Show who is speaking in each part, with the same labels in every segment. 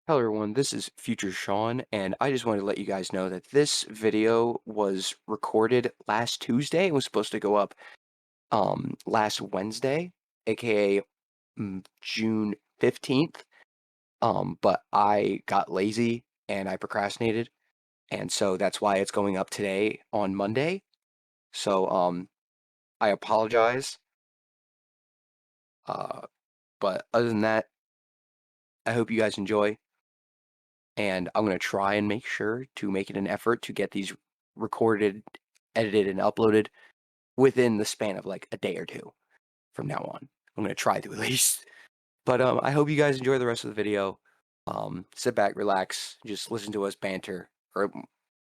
Speaker 1: Hello everyone, this is Future Sean, and I just wanted to let you guys know that this video was recorded last Tuesday. It was supposed to go up last Wednesday, aka June 15th. But I got lazy and I procrastinated, and so that's why it's going up today on Monday. So I apologize. But other than that, I hope you guys enjoy. And I'm going to try and make sure to make it an effort to get these recorded, edited, and uploaded within the span of like a day or two from now on. I'm going to try to at least. But I hope you guys enjoy the rest of the video. Sit back, relax, just listen to us banter, or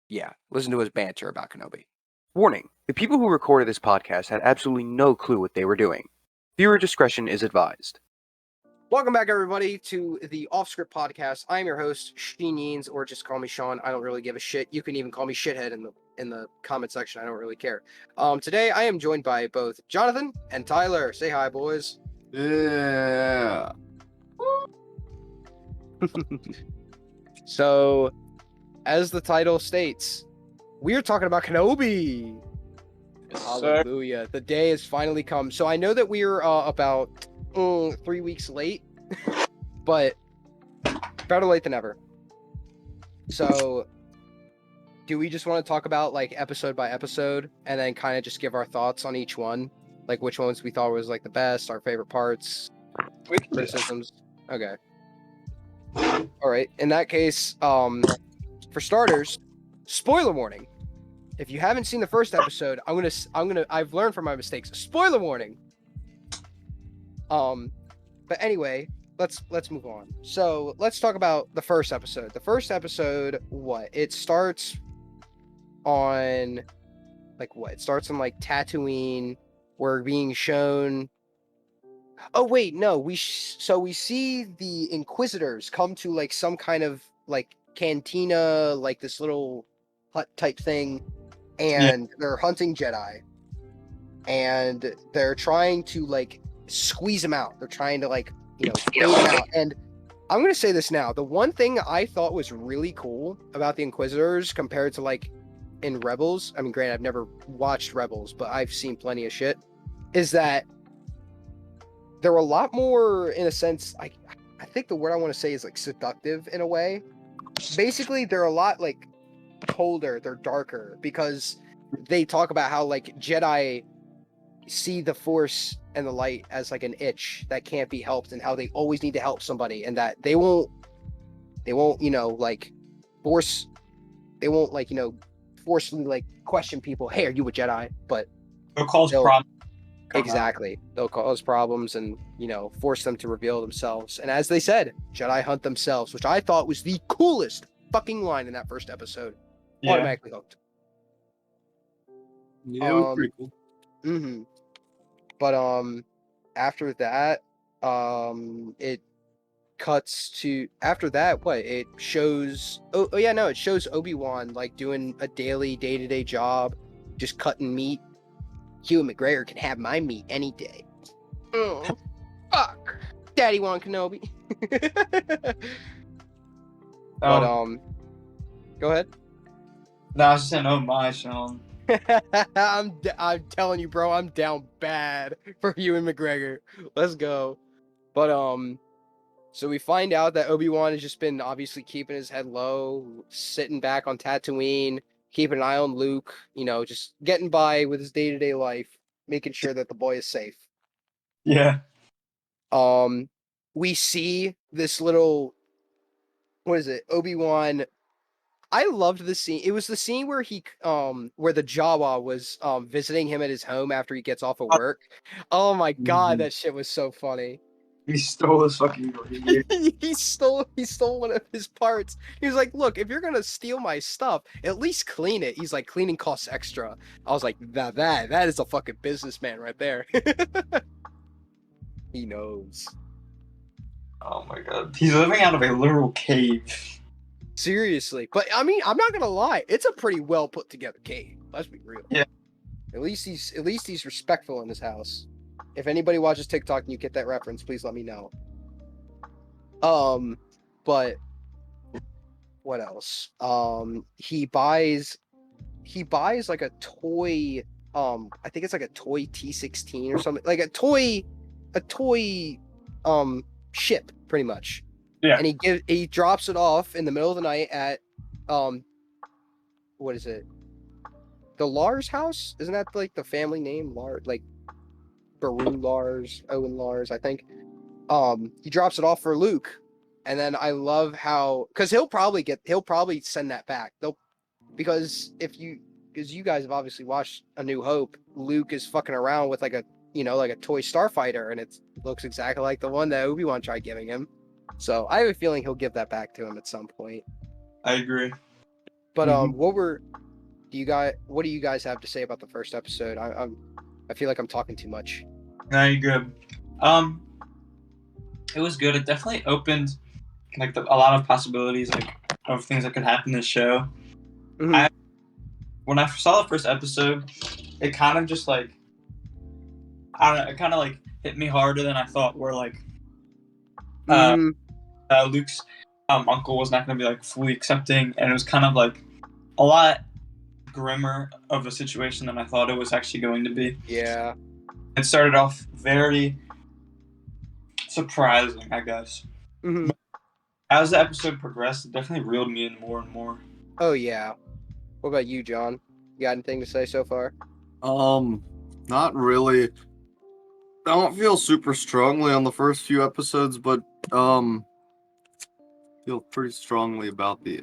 Speaker 1: yeah, listen to us banter about Kenobi. Warning, the people who recorded this podcast had absolutely no clue what they were doing. Viewer discretion is advised. Welcome back, everybody, to the Off Script Podcast. I'm your host, Sheen Yeens, or just call me Sean. I don't really give a shit. You can even call me Shithead in the comment section. I don't really care. Today I am joined by both Jonathan and Tyler. Say hi, boys.
Speaker 2: Yeah.
Speaker 1: So, as the title states, we are talking about Kenobi.
Speaker 2: Yes,
Speaker 1: Hallelujah. The day has finally come. So I know that we're about 3 weeks late, but better late than never. So, do we just want to talk about like episode by episode and then kind of just give our thoughts on each one? Like which ones we thought was like the best, our favorite parts, criticisms? Okay. All right. In that case, for starters, spoiler warning. If you haven't seen the first episode, I've learned from my mistakes. Spoiler warning. But anyway, let's move on. So let's talk about the first episode. The first episode, what? It starts on like what? It starts on like Tatooine. We're being shown. Oh wait, no. We see the Inquisitors come to like some kind of like cantina, like this little hut type thing, and they're hunting Jedi, and they're trying to like squeeze them out. They're trying to like bait them out. And I'm gonna say this now. The one thing I thought was really cool about the Inquisitors compared to like in Rebels, I mean, granted, I've never watched Rebels, but I've seen plenty of shit, is that they're a lot more, in a sense, I think the word I want to say is like seductive in a way. Basically, they're a lot like colder, they're darker, because they talk about how like Jedi see the Force and the light as like an itch that can't be helped, and how they always need to help somebody, and that they won't like force, they won't like forcefully like question people, hey, are you a Jedi? But
Speaker 2: They'll cause problems.
Speaker 1: Exactly. They'll cause problems and, force them to reveal themselves. And as they said, Jedi hunt themselves, which I thought was the coolest fucking line in that first episode.
Speaker 2: Yeah.
Speaker 1: Automatically hooked.
Speaker 2: Yeah, it was pretty cool.
Speaker 1: Mm-hmm. But after that, it cuts to after that, what? It shows it shows Obi-Wan like doing a daily day-to-day job, just cutting meat. Ewan McGregor can have my meat any day. Oh, fuck. Daddy want Kenobi. But, go ahead.
Speaker 2: No, I was just saying, oh my, Sean.
Speaker 1: I'm telling you, bro, I'm down bad for Ewan McGregor. Let's go. But, so we find out that Obi-Wan has just been obviously keeping his head low, sitting back on Tatooine, keeping an eye on Luke, just getting by with his day-to-day life, making sure that the boy is safe.
Speaker 2: Yeah.
Speaker 1: We see this little, what is it? Obi-Wan. I loved the scene. It was the scene where where the Jawa was visiting him at his home after he gets off of work. Oh my god, that shit was so funny.
Speaker 2: He stole his fucking
Speaker 1: he stole one of his parts. He was like, "Look, if you're gonna steal my stuff, at least clean it." He's like, "Cleaning costs extra." I was like, "That is a fucking businessman right there." He knows.
Speaker 2: Oh my god. He's living out of a literal cave.
Speaker 1: Seriously. But I mean, I'm not gonna lie, it's a pretty well put together cave. Let's be real.
Speaker 2: Yeah.
Speaker 1: At least he's respectful in his house. If anybody watches TikTok and you get that reference, please let me know. But what else? He buys like a toy. I think it's like a toy T-16 or something, like a toy um ship, pretty much.
Speaker 2: Yeah.
Speaker 1: And he drops it off in the middle of the night at um what is it? The Lars house? Isn't that like the family name? Lars, like Baru Lars, Owen Lars, I think. He drops it off for Luke, and then I love how, because he'll probably send that back. They'll because you guys have obviously watched A New Hope. Luke is fucking around with like a toy starfighter, and it looks exactly like the one that Obi-Wan tried giving him. So I have a feeling he'll give that back to him at some point.
Speaker 2: I agree.
Speaker 1: But
Speaker 2: Mhm.
Speaker 1: what do you guys have to say about the first episode? I feel like I'm talking too much.
Speaker 2: No, you're good. It was good. It definitely opened like a lot of possibilities, like of things that could happen in the show.
Speaker 1: Mhm.
Speaker 2: When I saw the first episode, it kind of just like, I don't know, it kind of like hit me harder than I thought. Where like
Speaker 1: Mhm.
Speaker 2: Luke's uncle was not going to be like fully accepting, and it was kind of like a lot grimmer of a situation than I thought it was actually going to be.
Speaker 1: Yeah.
Speaker 2: It started off very surprising, I guess.
Speaker 1: Mhm.
Speaker 2: As the episode progressed, it definitely reeled me in more and more.
Speaker 1: Oh yeah. What about you, John? You got anything to say so far?
Speaker 3: Not really. I don't feel super strongly on the first few episodes, but feel pretty strongly about the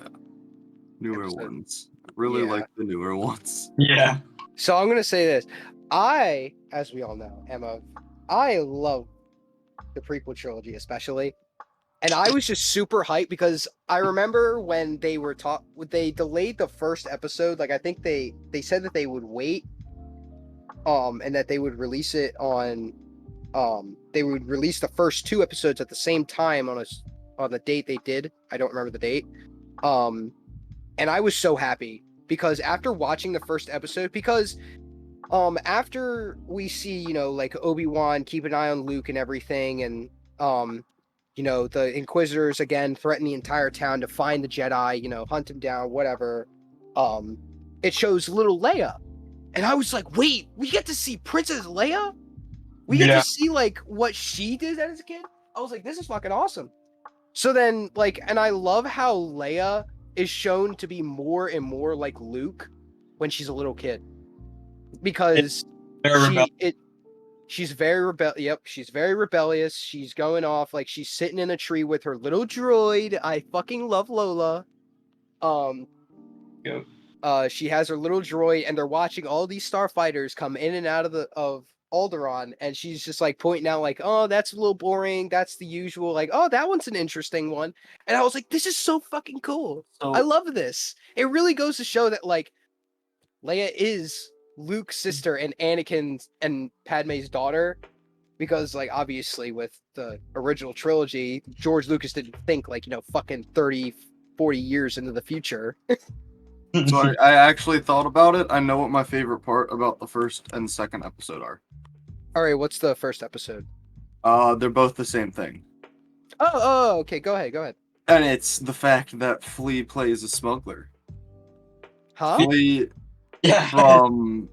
Speaker 3: newer
Speaker 1: Episode.
Speaker 3: ones. I really
Speaker 1: Yeah.
Speaker 3: like the newer ones.
Speaker 2: Yeah.
Speaker 1: So I'm gonna say this. As we all know, I love the prequel trilogy especially. And I was just super hyped because I remember when they delayed the first episode. Like I think they said that they would wait, and that they would release it on, they would release the first two episodes at the same time on the date they did. I don't remember the date. And I was so happy because after watching the first episode, because after we see, like Obi-Wan keep an eye on Luke and everything, and the Inquisitors again threaten the entire town to find the Jedi, hunt him down, whatever. It shows little Leia, and I was like, wait, we get to see Princess Leia? We get
Speaker 2: Yeah.
Speaker 1: to see like what she did as a kid? I was like, this is fucking awesome. So then, like, and I love how Leia is shown to be more and more like Luke when she's a little kid, because she's very she's very rebellious. She's going off, like she's sitting in a tree with her little droid. I fucking love Lola.
Speaker 2: Yep.
Speaker 1: She has her little droid, and they're watching all these starfighters come in and out of Alderaan, and she's just like pointing out, like, oh, that's a little boring. That's the usual. Like, oh, that one's an interesting one. And I was like, this is so fucking cool. I love this. It really goes to show that like Leia is Luke's sister and Anakin's and Padme's daughter, because like obviously with the original trilogy, George Lucas didn't think like, fucking 30, 40 years into the future.
Speaker 3: So I actually thought about it. I know what my favorite part about the first and second episode are.
Speaker 1: All right, what's the first episode?
Speaker 3: They're both the same thing.
Speaker 1: Oh, okay, go ahead.
Speaker 3: And it's the fact that Flea plays a smuggler.
Speaker 1: Huh?
Speaker 3: Flea
Speaker 2: Yeah.
Speaker 3: from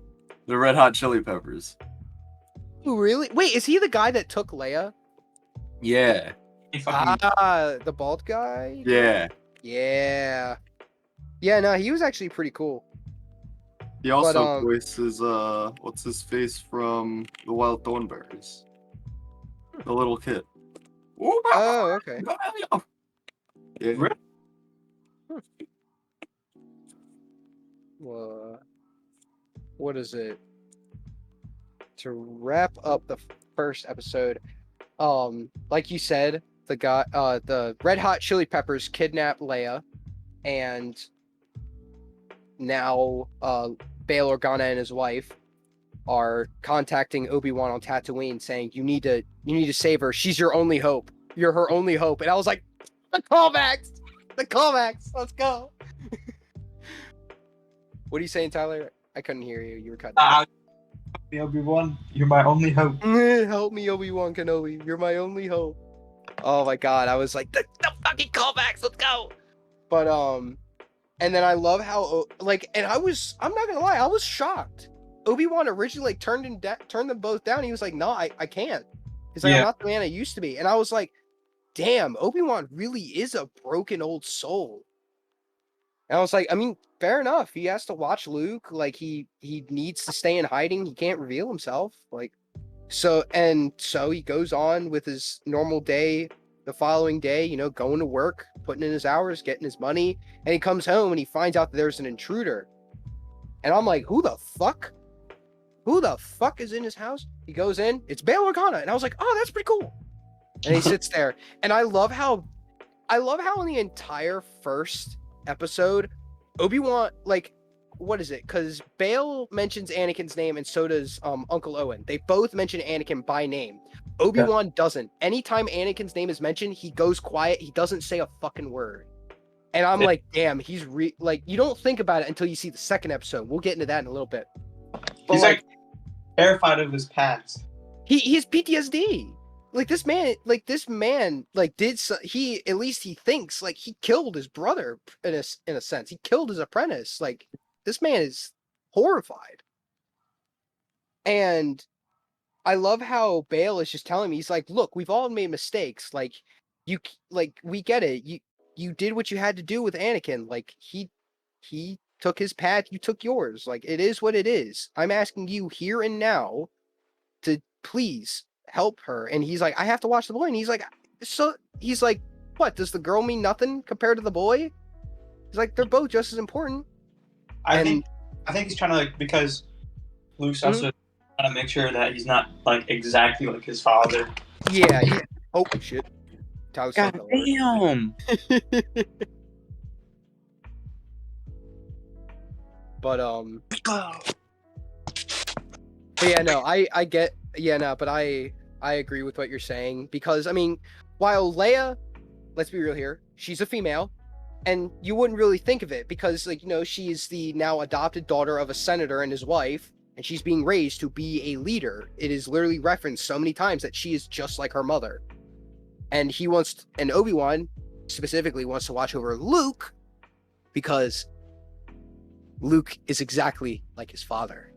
Speaker 3: the Red Hot Chili Peppers.
Speaker 1: Ooh, really? Wait, is he the guy that took Leia?
Speaker 3: Yeah.
Speaker 1: The bald guy?
Speaker 3: Yeah.
Speaker 1: Yeah. Yeah, no, he was actually pretty cool.
Speaker 3: He also voices what's his face from the Wild Thornberries. The little kid.
Speaker 1: Oh, okay.
Speaker 3: Yeah.
Speaker 1: What is it? To wrap up the first episode, like you said, the Red Hot Chili Peppers kidnap Leia, and now Bail Organa and his wife are contacting Obi-Wan on Tatooine, saying you need to save her. She's your only hope. You're her only hope. And I was like, the callbacks, let's go. What are you saying, Tyler? I couldn't hear you. You were cutting out.
Speaker 2: Obi-Wan, you're my only hope.
Speaker 1: Help me, Obi-Wan Kenobi. You're my only hope. Oh my god, I was like, the fucking callbacks, let's go. But and then I love how and I'm not gonna lie, I was shocked. Obi-Wan originally like turned them both down. He was like, no, I can't. He's like, I'm
Speaker 2: Yeah.
Speaker 1: not the man I used to be. And I was like, damn, Obi-Wan really is a broken old soul. And I was like, I mean, fair enough. He has to watch Luke. Like he needs to stay in hiding. He can't reveal himself. Like so he goes on with his normal day the following day, you know, going to work, putting in his hours, getting his money, and he comes home and he finds out that there's an intruder. And I'm like, who the fuck? Who the fuck is in his house? He goes in, it's Bail Organa. And I was like, oh, that's pretty cool. And he sits there. And I love how in the entire first episode, Obi-Wan, like, what is it? Because Bail mentions Anakin's name and so does Uncle Owen. They both mention Anakin by name. Obi-Wan doesn't. Anytime Anakin's name is mentioned, he goes quiet. He doesn't say a fucking word. And I'm like, damn, he's like, you don't think about it until you see the second episode. We'll get into that in a little bit. But
Speaker 2: He's like terrified of his past.
Speaker 1: He has PTSD. This man he at least he thinks like he killed his brother in a sense. He killed his apprentice. Like this man is horrified. And I love how Bale is just telling me, he's like, look, we've all made mistakes. Like we get it. You did what you had to do with Anakin. Like he took his path, you took yours. Like it is what it is. I'm asking you here and now to please help her. And he's like, I have to watch the boy. And he's like, what, does the girl mean nothing compared to the boy? He's like, they're both just as important.
Speaker 2: I think he's trying to like, because Luke's also trying to make sure that he's not like exactly like his father.
Speaker 1: Yeah. Oh shit.
Speaker 4: God damn.
Speaker 1: But yeah, no, I get, yeah, no, but I agree with what you're saying, because I mean, while Leia, let's be real here, she's a female, and you wouldn't really think of it because, like, you know, she is the now adopted daughter of a senator and his wife, and she's being raised to be a leader. It is literally referenced so many times that she is just like her mother. And Obi-Wan specifically wants to watch over Luke because Luke is exactly like his father.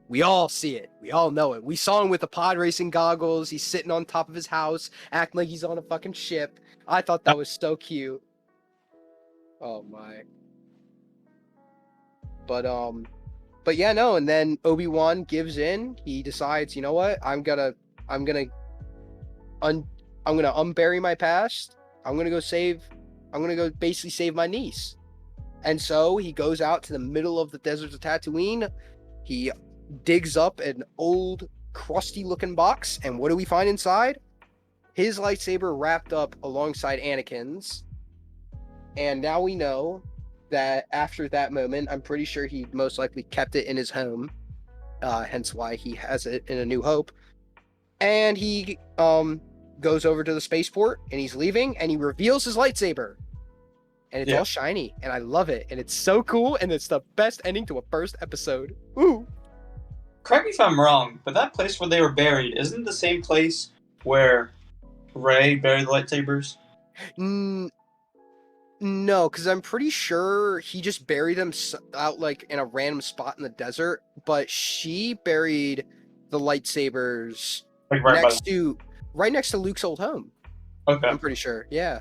Speaker 1: We all see it. We all know it. We saw him with the pod racing goggles. He's sitting on top of his house, acting like he's on a fucking ship. I thought that was so cute. Oh my. But yeah, no, and then Obi-Wan gives in. He decides, you know what? I'm gonna unbury my past. I'm gonna go basically save my niece. And so he goes out to the middle of the deserts of Tatooine. He digs up an old, crusty-looking box, and what do we find inside? His lightsaber wrapped up alongside Anakin's. And now we know that after that moment, I'm pretty sure he most likely kept it in his home, hence why he has it in A New Hope. And he goes over to the spaceport, and he's leaving, and he reveals his lightsaber. And it's all shiny, and I love it, and it's so cool, and it's the best ending to a first episode. Ooh.
Speaker 2: Correct me if I'm wrong, but that place where they were buried isn't the same place where Rey buried the lightsabers?
Speaker 1: No, because I'm pretty sure he just buried them out like in a random spot in the desert, but she buried the lightsabers
Speaker 2: Like
Speaker 1: right next to Luke's old home.
Speaker 2: Okay.
Speaker 1: I'm pretty sure. Yeah.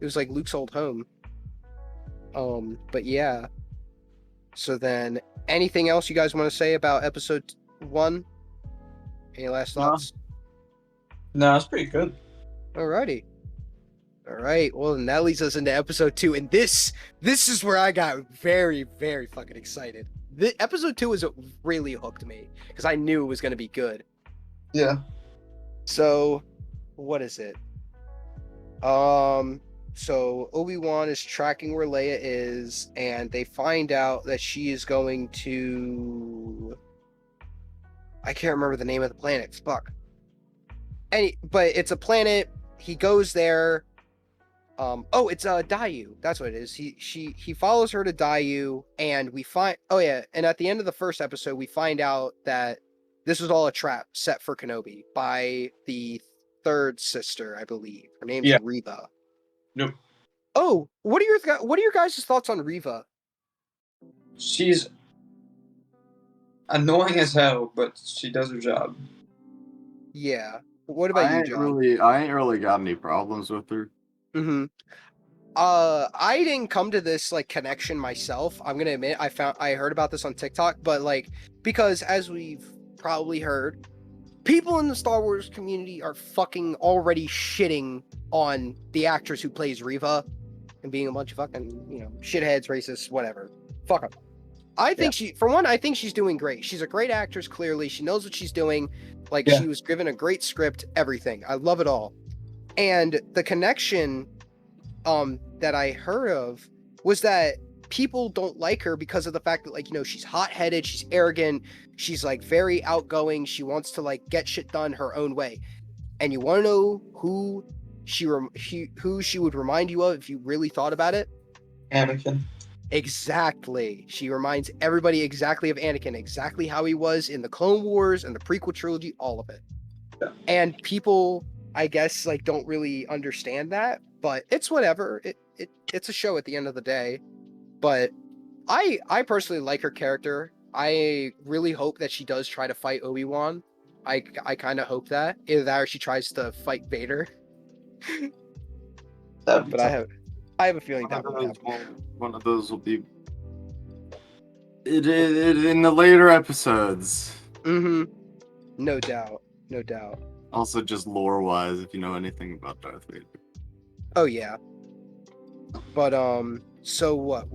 Speaker 1: It was like Luke's old home. But yeah. So then, anything else you guys want to say about episode 1? Any last thoughts?
Speaker 2: No, it's pretty good.
Speaker 1: Alrighty. Alright, well, and that leads us into episode 2, and this is where I got very, very fucking excited. Episode 2 is what really hooked me, because I knew it was going to be good.
Speaker 2: Yeah.
Speaker 1: So, what is it? So Obi-Wan is tracking where Leia is, and they find out that she is going to... I can't remember the name of the planet. Fuck. But it's a planet. He goes there. It's Dayu. That's what it is. He follows her to Dayu, and we find. Oh yeah, and at the end of the first episode, we find out that this was all a trap set for Kenobi by the third sister, I believe. Her name's Reba.
Speaker 2: Nope.
Speaker 1: Oh, what are your guys' thoughts on Riva?
Speaker 2: She's annoying as hell, but she does her job.
Speaker 1: Yeah. What about you, John?
Speaker 3: I ain't really got any problems with her.
Speaker 1: Mm-hmm. I didn't come to this like connection myself. I'm gonna admit I heard about this on TikTok, but like because as we've probably heard, people in the Star Wars community are fucking already shitting on the actress who plays Riva and being a bunch of fucking, shitheads, racists, whatever. Fuck them. I think I think she's doing great. She's a great actress, clearly. She knows what she's doing. Like,
Speaker 2: Yeah.
Speaker 1: she was given a great script, everything. I love it all. And the connection that I heard of was that people don't like her because of the fact that, like, she's hot-headed, she's arrogant, she's, like, very outgoing, she wants to, like, get shit done her own way. And you want to know who she would remind you of if you really thought about it?
Speaker 2: Anakin.
Speaker 1: Exactly. She reminds everybody exactly of Anakin, exactly how he was in the Clone Wars and the prequel trilogy, all of it.
Speaker 2: Yeah.
Speaker 1: And people, I guess, like, don't really understand that, but it's whatever. It's a show at the end of the day. But I personally like her character. I really hope that she does try to fight Obi-Wan. I kind of hope that. Either that or she tries to fight Vader. But I have a feeling that won't happen.
Speaker 3: One of those will be it in the later episodes.
Speaker 1: Mm-hmm. No doubt. No doubt.
Speaker 3: Also, just lore-wise, if you know anything about Darth Vader.
Speaker 1: Oh yeah. But so what?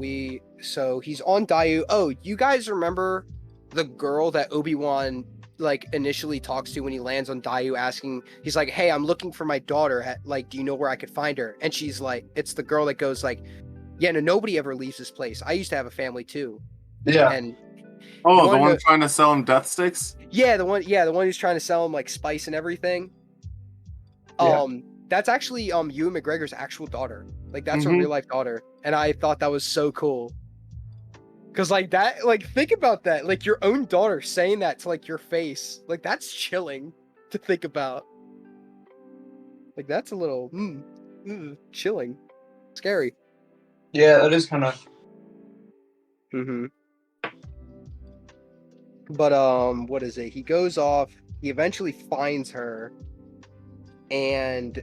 Speaker 1: So he's on Dayu. Oh, you guys remember the girl that Obi-Wan like initially talks to when he lands on Dayu, he's like, "Hey, I'm looking for my daughter. Like, do you know where I could find her?" And she's like, it's the girl that goes like, "Yeah, no, nobody ever leaves this place. I used to have a family too."
Speaker 2: Yeah.
Speaker 1: And
Speaker 3: the one trying to sell him death sticks?
Speaker 1: Yeah, the one who's trying to sell him like spice and everything.
Speaker 2: Yeah.
Speaker 1: That's actually Ewan McGregor's actual daughter. Like, that's her real life daughter. And I thought that was so cool. Cause like that, like, think about that. Like, your own daughter saying that to like your face. Like, that's chilling to think about. Like, that's a little chilling. Scary.
Speaker 2: Yeah, that is kind of.
Speaker 1: Mm-hmm. But what is it? He goes off, he eventually finds her, and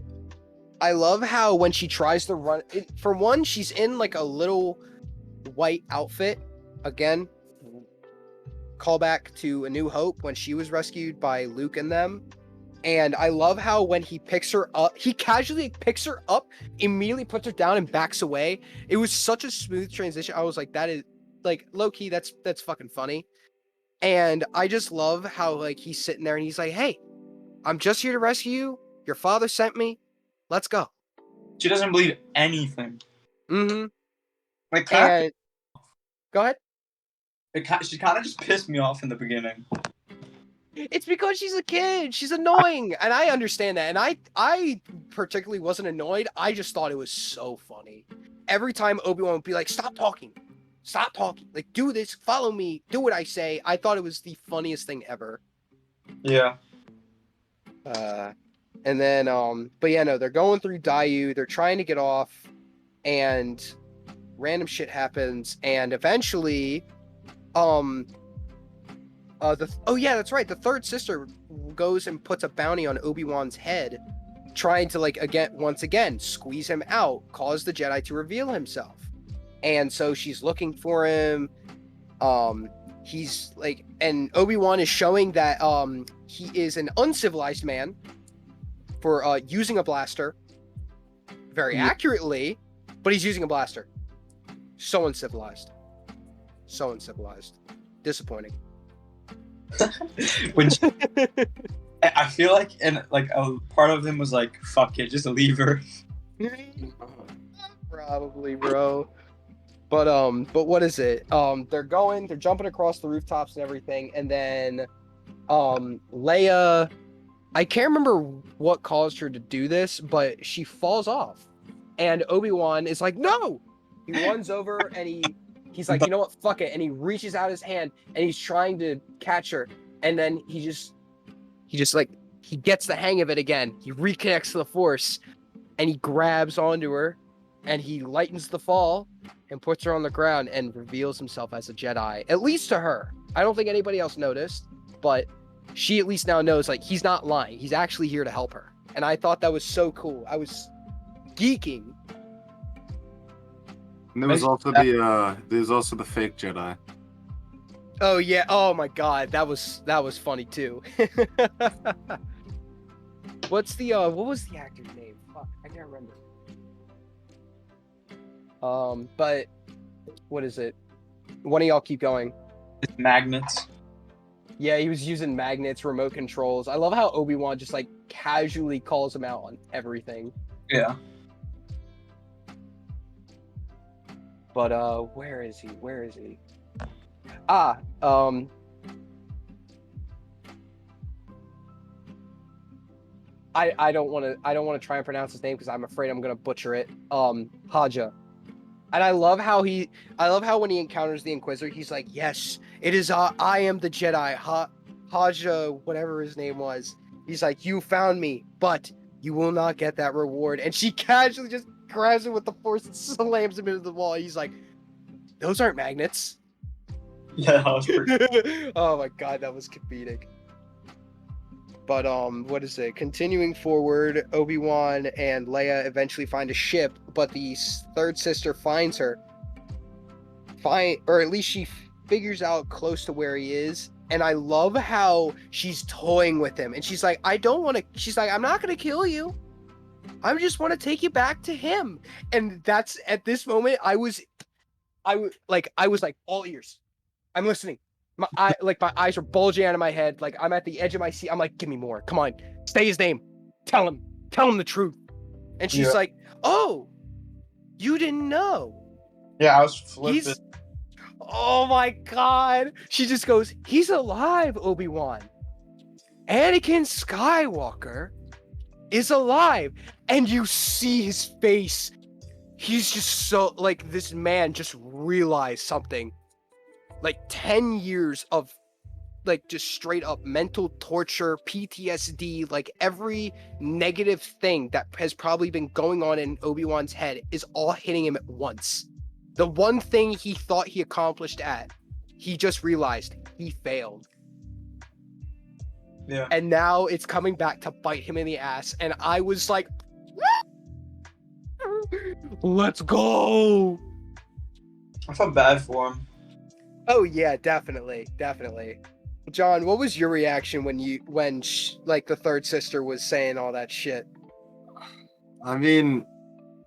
Speaker 1: I love how when she tries to run, for one, she's in like a little white outfit. Again, callback to A New Hope when she was rescued by Luke and them. And I love how when he picks her up, he casually picks her up, immediately puts her down and backs away. It was such a smooth transition. I was like, that is like low key, that's fucking funny. And I just love how like he's sitting there and he's like, "Hey, I'm just here to rescue you. Your father sent me. Let's go."
Speaker 2: She doesn't believe anything.
Speaker 1: Mm-hmm.
Speaker 2: Like,
Speaker 1: And go ahead.
Speaker 2: she kind of just pissed me off in the beginning.
Speaker 1: It's because she's a kid. She's annoying, and I understand that. And I particularly wasn't annoyed. I just thought it was so funny. Every time Obi-Wan would be like, "Stop talking. Stop talking. Like, do this. Follow me. Do what I say." I thought it was the funniest thing ever.
Speaker 2: Yeah.
Speaker 1: And then, but yeah, no, they're going through Dayu. They're trying to get off, and random shit happens. And eventually, oh yeah, that's right. The third sister goes and puts a bounty on Obi-Wan's head, trying to like once again squeeze him out, cause the Jedi to reveal himself. And so she's looking for him. He's like, and Obi-Wan is showing that he is an uncivilized man for using a blaster very accurately, but he's using a blaster. So uncivilized. Disappointing.
Speaker 2: When I feel like, and like a part of him was like, "Fuck it, just leave her."
Speaker 1: Probably, bro. But what is it? They're jumping across the rooftops and everything, and then Leia, I can't remember what caused her to do this, but she falls off. And Obi-Wan is like, "No!" He runs over and he's like, "You know what? Fuck it." And he reaches out his hand and he's trying to catch her. And then he just like, he gets the hang of it again. He reconnects to the Force and he grabs onto her. and he lightens the fall and puts her on the ground and reveals himself as a Jedi, at least to her. I don't think anybody else noticed, but she at least now knows, like, he's not lying. He's actually here to help her. And I thought that was so cool. I was geeking.
Speaker 3: And there was also the fake Jedi.
Speaker 1: Oh yeah. Oh my god. That was funny too. What was the actor's name? Fuck, I can't remember. But what is it? One of y'all keep going.
Speaker 2: It's magnets.
Speaker 1: Yeah, he was using magnets, remote controls. I love how Obi-Wan just like casually calls him out on everything.
Speaker 2: Yeah.
Speaker 1: But where is he? I don't want to try and pronounce his name because I'm afraid I'm gonna butcher it. Haja. And I love how when he encounters the Inquisitor, he's like, "Yes, it is I am the Jedi, Haja, whatever his name was." He's like, "You found me, but you will not get that reward." And she casually just grabs him with the Force and slams him into the wall. He's like, "Those aren't magnets."
Speaker 2: Yeah, that was pretty.
Speaker 1: Oh my god, that was comedic. But what is it? Continuing forward, Obi-Wan and Leia eventually find a ship, but the third sister finds her. Or at least she figures out close to where he is. And I love how she's toying with him. And she's like, she's like, "I'm not gonna kill you. I just want to take you back to him." And that's at this moment, I was like all ears. I'm listening. My eyes are bulging out of my head. Like, I'm at the edge of my seat. I'm like, "Give me more. Come on. Say his name. Tell him the truth." And she's like, "Oh, you didn't know."
Speaker 2: Yeah, I was flipping.
Speaker 1: Oh my god. She just goes, "He's alive, Obi-Wan. Anakin Skywalker is alive." And you see his face. He's just so, like, this man just realized something. Like 10 years of like just straight up mental torture, PTSD, like every negative thing that has probably been going on in Obi-Wan's head is all hitting him at once. The one thing he thought he accomplished he just realized he failed.
Speaker 2: Yeah.
Speaker 1: And now it's coming back to bite him in the ass. And I was like, let's go.
Speaker 2: I felt bad for him.
Speaker 1: Oh yeah, definitely. John, what was your reaction when like the third sister was saying all that shit?
Speaker 3: I mean,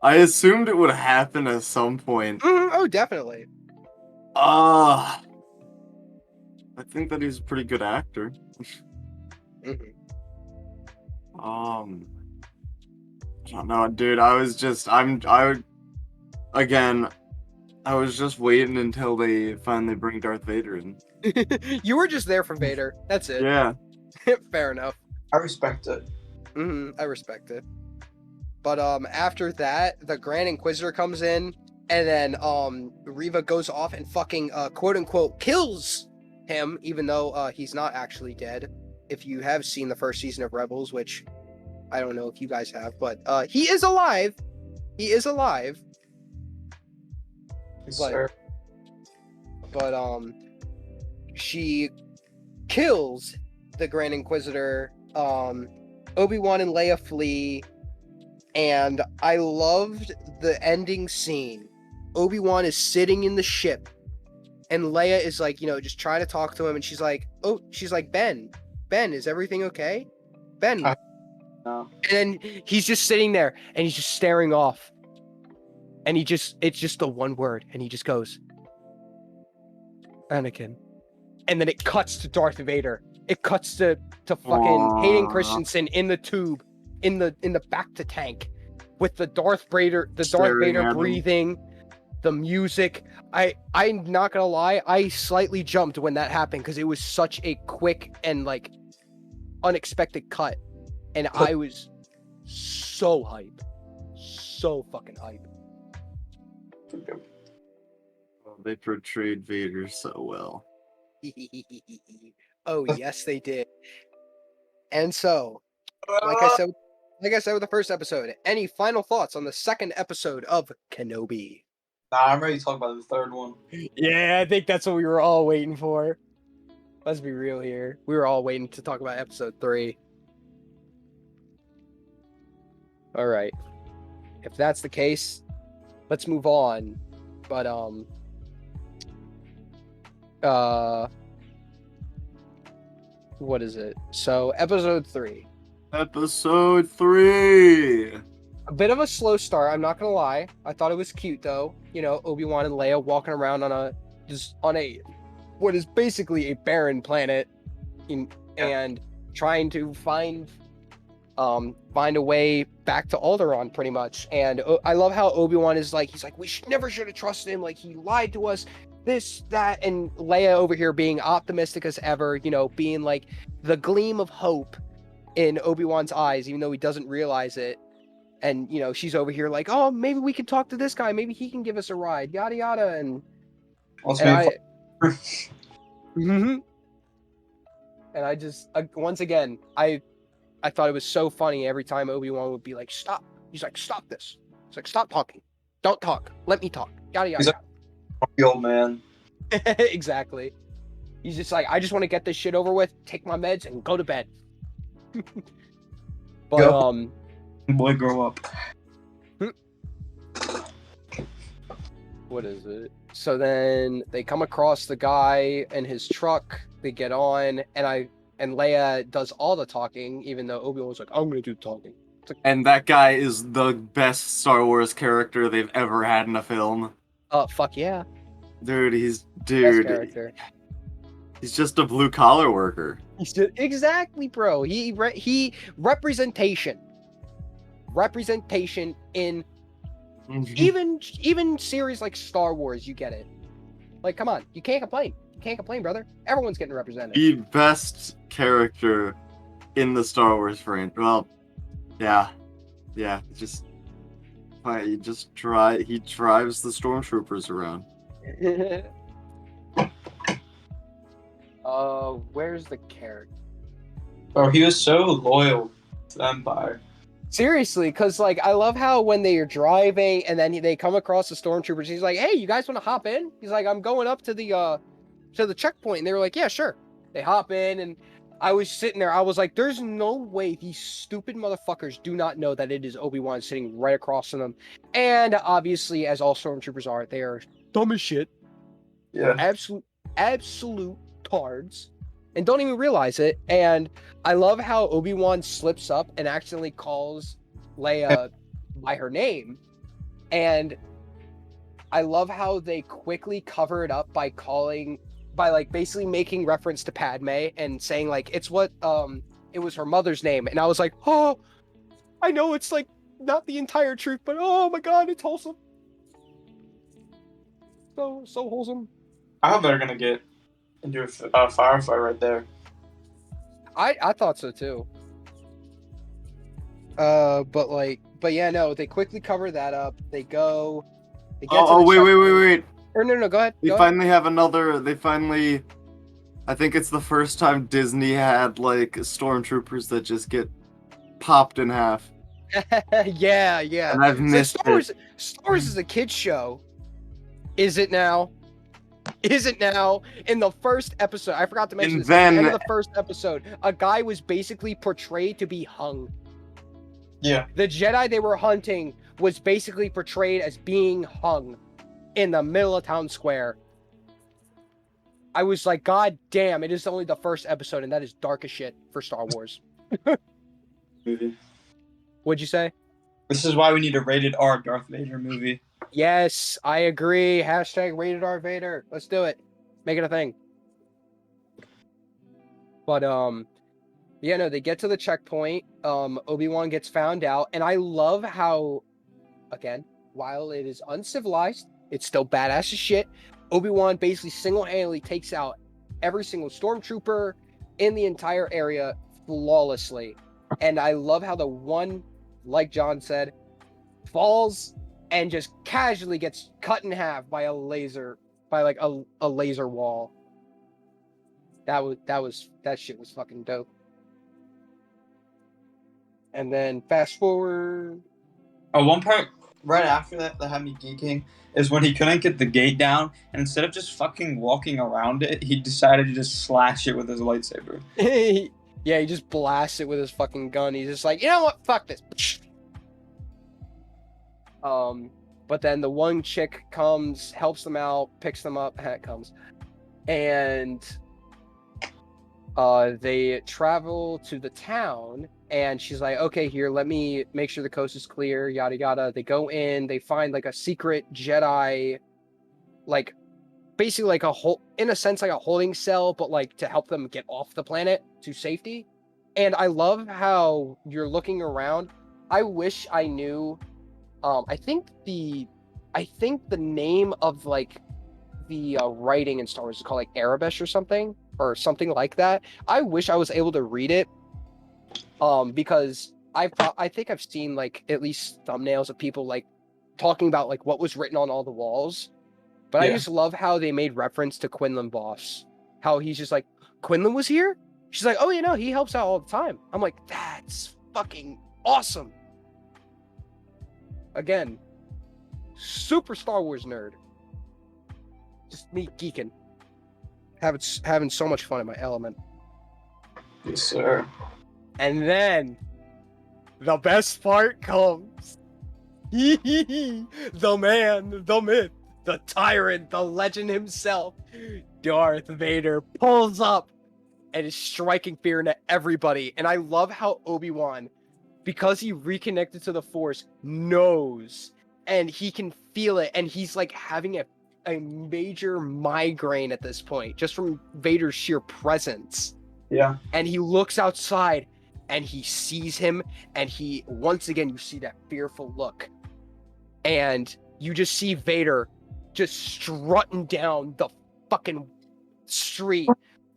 Speaker 3: I assumed it would happen at some point.
Speaker 1: Oh, definitely.
Speaker 3: I think that he's a pretty good actor. I don't know, dude. I was just waiting until they finally bring Darth Vader in.
Speaker 1: You were just there for Vader. That's it.
Speaker 3: Yeah.
Speaker 1: Fair enough.
Speaker 2: I respect it.
Speaker 1: I respect it. But after that, the Grand Inquisitor comes in, and then Reva goes off and fucking quote unquote kills him, even though he's not actually dead. If you have seen the first season of Rebels, which I don't know if you guys have, but he is alive. He is alive.
Speaker 2: Yes,
Speaker 1: But-
Speaker 2: sir.
Speaker 1: But she kills the Grand Inquisitor. Obi-Wan and Leia flee, and I loved the ending scene. Obi-Wan is sitting in the ship, and Leia is like, just trying to talk to him, and she's like, Ben, is everything okay? Ben.
Speaker 2: No.
Speaker 1: And then he's just sitting there, and he's just staring off, and it's just the one word, and he just goes, "Anakin." And then it cuts to Darth Vader. It cuts to fucking Hayden Christensen in the tube, in the back to tank, with the Darth Vader breathing, the music. I'm not gonna lie, I slightly jumped when that happened because it was such a quick and like unexpected cut, and I was so hype, so fucking hype.
Speaker 3: They portrayed Vader so well.
Speaker 1: Oh yes, they did. And so, like I said, like I said with the first episode, any final thoughts on the second episode of Kenobi?
Speaker 2: Nah, I'm ready to talk about the third one.
Speaker 1: Yeah, I think that's what we were all waiting for. Let's be real here. We were all waiting to talk about episode 3. All right. If that's the case, let's move on. But what is it? So episode 3.
Speaker 3: Episode 3.
Speaker 1: A bit of a slow start, I'm not gonna lie. I thought it was cute though. You know, Obi-Wan and Leia walking around on a what is basically a barren planet and trying to find a way back to Alderaan pretty much. And I love how Obi-Wan is like, he's like, we never should have trusted him, like he lied to us, this, that, and Leia over here being optimistic as ever, you know, being like the gleam of hope in Obi-Wan's eyes, even though he doesn't realize it. And, you know, she's over here like, oh, maybe we can talk to this guy. Maybe he can give us a ride, yada, yada. And Mhm. And I just, once again, I thought it was so funny every time Obi-Wan would be like, stop. He's like, stop this. He's like, stop talking. Don't talk. Let me talk. Yada, yada,
Speaker 2: He's like, the old man.
Speaker 1: yada. Exactly. He's just like, I just want to get this shit over with, take my meds, and go to bed. But,
Speaker 2: Yo. Boy, grow up.
Speaker 1: What is it? So then they come across the guy and his truck. They get on, and Leia does all the talking, even though Obi-Wan was like, I'm gonna do the talking. Like,
Speaker 3: And that guy is the best Star Wars character they've ever had in a film.
Speaker 1: Fuck yeah.
Speaker 3: Dude,
Speaker 1: Best character.
Speaker 3: He's just a blue collar worker.
Speaker 1: Exactly, bro. He representation in even series like Star Wars. You get it. Like, come on, you can't complain. You can't complain, brother. Everyone's getting represented.
Speaker 3: The best character in the Star Wars franchise. Well, yeah, just he drives the stormtroopers around.
Speaker 1: Where's the character?
Speaker 2: Oh, he was so loyal to the Empire.
Speaker 1: Seriously, because like I love how when they are driving and then they come across the stormtroopers, he's like, "Hey, you guys want to hop in?" He's like, "I'm going up to the checkpoint," and they were like, "Yeah, sure." They hop in, and I was sitting there. I was like, "There's no way these stupid motherfuckers do not know that it is Obi-Wan sitting right across from them." And obviously, as all stormtroopers are, they are dumb as shit.
Speaker 2: Yeah.
Speaker 1: Absolute tards, and don't even realize it. And I love how Obi-Wan slips up and accidentally calls Leia by her name, and I love how they quickly cover it up by basically making reference to Padme and saying like it's what it was her mother's name. And I was like, oh, I know it's like not the entire truth, but oh my god, it's wholesome. So wholesome.
Speaker 2: I hope they're gonna get into a firefight right there.
Speaker 1: I thought so too. But yeah, no, they quickly cover that up. They get to the
Speaker 3: Wait.
Speaker 1: Or no, go ahead.
Speaker 3: They finally, I think it's the first time Disney had like stormtroopers that just get popped in half.
Speaker 1: Yeah.
Speaker 3: And I've missed it.
Speaker 1: Star Wars is a kid's show. Is it now? In the first episode, I forgot to mention this. At the end of the first episode, a guy was basically portrayed to be hung.
Speaker 2: Yeah.
Speaker 1: The Jedi they were hunting was basically portrayed as being hung in the middle of town square. I was like, God damn, it is only the first episode, and that is dark as shit for Star Wars.
Speaker 2: Movie.
Speaker 1: What'd you say?
Speaker 2: This is why we need a rated R Darth Vader movie.
Speaker 1: Yes, I agree. Hashtag rated R Vader. Let's do it. Make it a thing. But yeah, no, they get to the checkpoint. Obi-Wan gets found out, and I love how, again, while it is uncivilized, it's still badass as shit. Obi-Wan basically single-handedly takes out every single stormtrooper in the entire area flawlessly. And I love how the one, like John said, falls and just casually gets cut in half by a laser wall. That shit was fucking dope. And then fast forward.
Speaker 2: Oh, one part right after that had me geeking is when he couldn't get the gate down, and instead of just fucking walking around it, he decided to just slash it with his lightsaber.
Speaker 1: Yeah, he just blasts it with his fucking gun. He's just like, you know what? Fuck this. But then the one chick comes, helps them out, picks them up. Hat comes, and they travel to the town. And she's like, okay, here, let me make sure the coast is clear, yada yada. They go in, they find like a secret Jedi, like basically like in a sense like a holding cell, but like to help them get off the planet to safety. And I love how you're looking around. I wish I knew. I think the name of like the writing in Star Wars is called like Arabish or something like that. I wish I was able to read it. Because I think I've seen like at least thumbnails of people like talking about like what was written on all the walls, but I just love how they made reference to Quinlan Voss. How he's just like, Quinlan was here? She's like, oh, you know, he helps out all the time. I'm like, that's fucking awesome. Again, super Star Wars nerd. Just me geeking, having so much fun in my element.
Speaker 2: Yes, sir.
Speaker 1: And then the best part comes. The man, the myth, the tyrant, the legend himself, Darth Vader, pulls up and is striking fear into everybody. And I love how Obi-Wan, because he reconnected to the Force, knows and he can feel it. And he's like having a major migraine at this point, just from Vader's sheer presence.
Speaker 2: Yeah.
Speaker 1: And he looks outside and he sees him, and he, once again, you see that fearful look. And you just see Vader just strutting down the fucking street.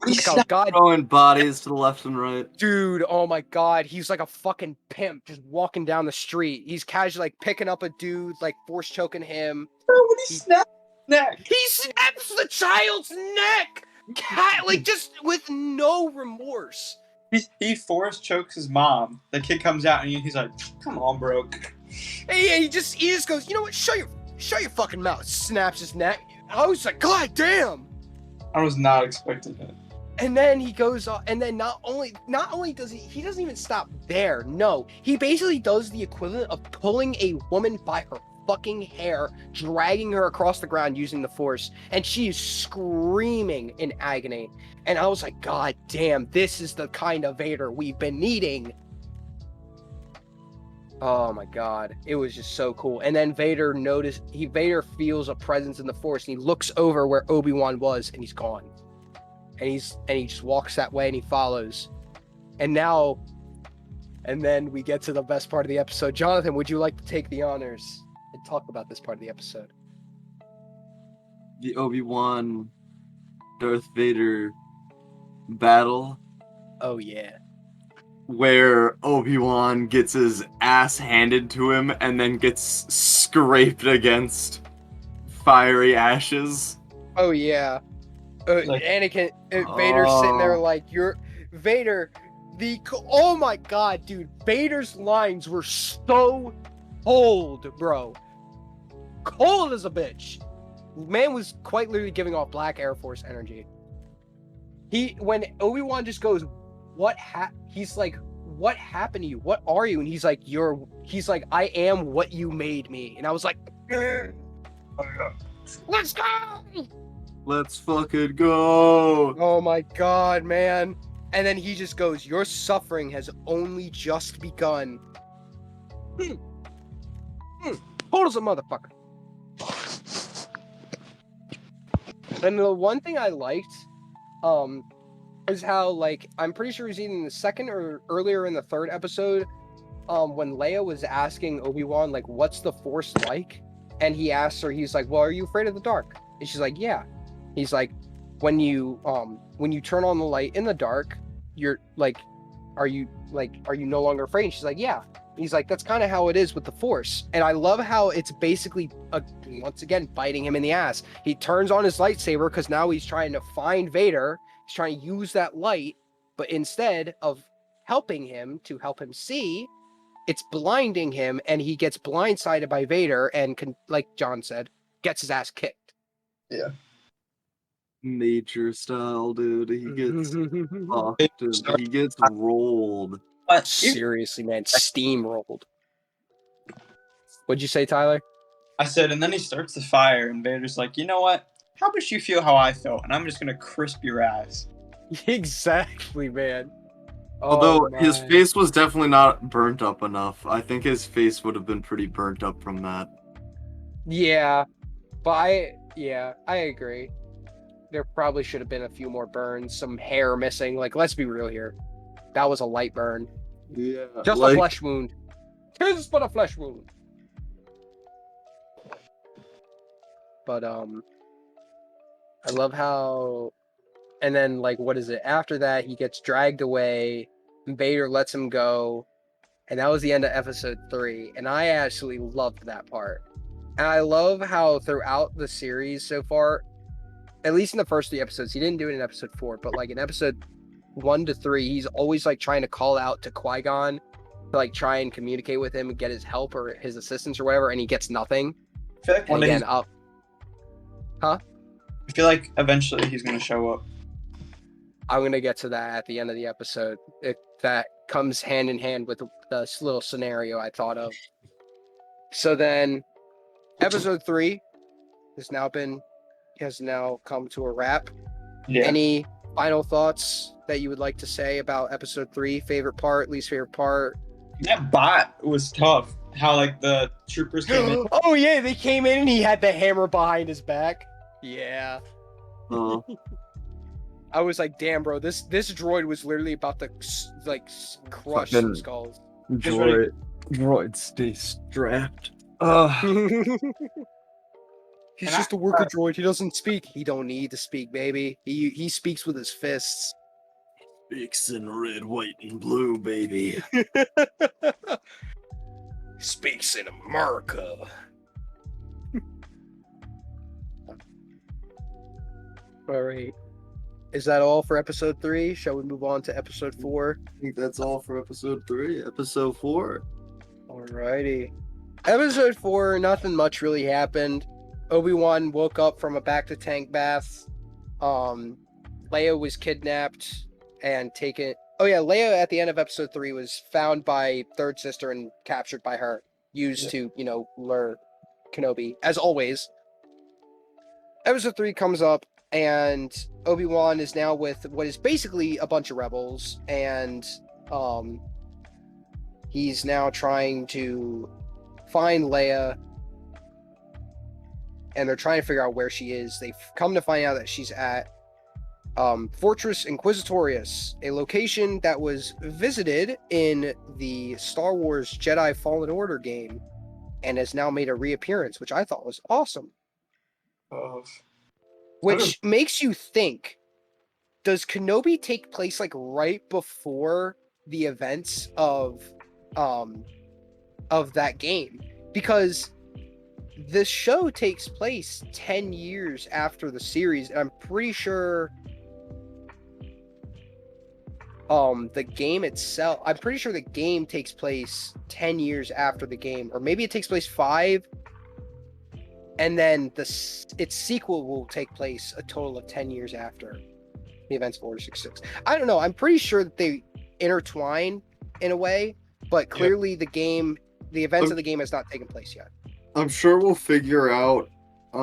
Speaker 3: He's
Speaker 1: Like, oh god,
Speaker 3: throwing bodies to the left and right.
Speaker 1: dude, oh my god, he's like a fucking pimp just walking down the street. He's casually like picking up a dude, like force choking him.
Speaker 2: Bro, when he snapped his neck.
Speaker 1: He snaps the child's neck! Like, just with no remorse.
Speaker 2: He force chokes his mom. The kid comes out and he's like, come on, bro.
Speaker 1: Hey, he just goes, you know what? Shut your fucking mouth. Snaps his neck. I was like, god damn.
Speaker 2: I was not expecting it.
Speaker 1: And then he goes off, and then not only does he doesn't even stop there. No, he basically does the equivalent of pulling a woman by her fucking hair, dragging her across the ground using the Force, and she is screaming in agony. And I was like, god damn, this is the kind of Vader we've been needing. Oh my god, it was just so cool. And then Vader feels a presence in the Force, and he looks over where Obi-Wan was, and he's gone. And he just walks that way, and he follows. And then we get to the best part of the episode. Jonathan, would you like to take the honors and talk about this part of the episode?
Speaker 3: The Obi-Wan Darth Vader battle.
Speaker 1: Oh yeah.
Speaker 3: Where Obi-Wan gets his ass handed to him and then gets scraped against fiery ashes.
Speaker 1: Oh yeah. Anakin, Vader's sitting there like, you're Vader. Oh my god, dude, Vader's lines were so cold, bro. Cold as a bitch. Man was quite literally giving off Black Air Force energy. When Obi-Wan just goes, he's like, what happened to you? What are you? And he's like, I am what you made me. And I was like, let's go!
Speaker 3: Let's fucking go!
Speaker 1: Oh my god, man. And then he just goes, your suffering has only just begun. Hold as a motherfucker. And the one thing I liked, is how, like, I'm pretty sure it was either in the second or earlier in the third episode, when Leia was asking Obi-Wan, like, what's the Force like? And he asks her, he's like, well, are you afraid of the dark? And she's like, yeah. He's like, when you turn on the light in the dark, you're like, are you no longer afraid? And she's like, yeah. And he's like, that's kind of how it is with the Force. And I love how it's basically, once again, biting him in the ass. He turns on his lightsaber because now he's trying to find Vader. He's trying to use that light, but instead of helping him to help him see, it's blinding him, and he gets blindsided by Vader, and like John said, gets his ass kicked.
Speaker 2: Yeah.
Speaker 3: Nature style, dude. He gets
Speaker 1: Seriously,
Speaker 3: fucked. He gets rolled.
Speaker 2: But
Speaker 1: man, steamrolled. What'd you say, Tyler?
Speaker 2: I said, and then he starts the fire, and Vader's like, you know what? How about you feel how I felt, and I'm just gonna crisp your ass.
Speaker 1: Exactly, man.
Speaker 3: Although
Speaker 1: Oh,
Speaker 3: his
Speaker 1: my.
Speaker 3: face was definitely not burnt up enough. I think his face would have been pretty burnt up from that.
Speaker 1: Yeah, but I agree. There probably should have been a few more burns, some hair missing. Like, let's be real here. That was a light burn.
Speaker 3: Yeah,
Speaker 1: Just a flesh wound. 'Tis but a flesh wound. But I love how, and then like, what is it? After that, he gets dragged away. Vader lets him go, and that was the end of episode 3. And I actually loved that part. And I love how throughout the series so far, at least in the first 3 episodes, he didn't do it in episode 4, but like in episode 1 to 3, he's always like trying to call out to Qui-Gon to like try and communicate with him and get his help or his assistance or whatever, and he gets nothing.
Speaker 2: I feel like one
Speaker 1: And
Speaker 2: day
Speaker 1: again,
Speaker 2: I feel like eventually he's gonna show up.
Speaker 1: I'm gonna get to that at the end of the episode. That comes hand in hand with this little scenario I thought of. So then, episode 3 has now come to a wrap.
Speaker 2: Yeah.
Speaker 1: Any final thoughts that you would like to say about episode 3? Favorite part, least favorite part?
Speaker 2: That bot was tough. How like the troopers came in.
Speaker 1: Oh yeah, they came in and he had the hammer behind his back. Yeah. I was like, damn, bro, this droid was literally about to crush some skulls.
Speaker 3: Droid, stay strapped.
Speaker 1: He's just a worker droid. He doesn't speak. He don't need to speak, baby. He speaks with his fists.
Speaker 3: Speaks in red, white, and blue, baby.
Speaker 1: Speaks in America. All right. Is that all for episode 3? Shall we move on to episode 4?
Speaker 3: I think that's all for episode 3. Episode 4.
Speaker 1: Alrighty. Episode 4, nothing much really happened. Obi-Wan woke up from a back-to-tank bath. Leia was kidnapped and taken... Oh yeah, Leia at the end of episode 3 was found by Third Sister and captured by her. Used to, lure Kenobi, as always. Episode 3 comes up, and Obi-Wan is now with what is basically a bunch of rebels, and he's now trying to find Leia, and they're trying to figure out where she is. They've come to find out that she's at Fortress Inquisitorius, a location that was visited in the Star Wars Jedi Fallen Order game, and has now made a reappearance, which I thought was awesome. Which makes you think, does Kenobi take place like right before the events of that game? Because this show takes place 10 years after the series, and I'm pretty sure the game itself, I'm pretty sure the game takes place 10 years after the game, or maybe it takes place 5, and then its sequel will take place a total of 10 years after the events of Order 66. I don't know. I'm pretty sure that they intertwine in a way, but clearly the events of the game has not taken place yet.
Speaker 3: I'm sure we'll figure out the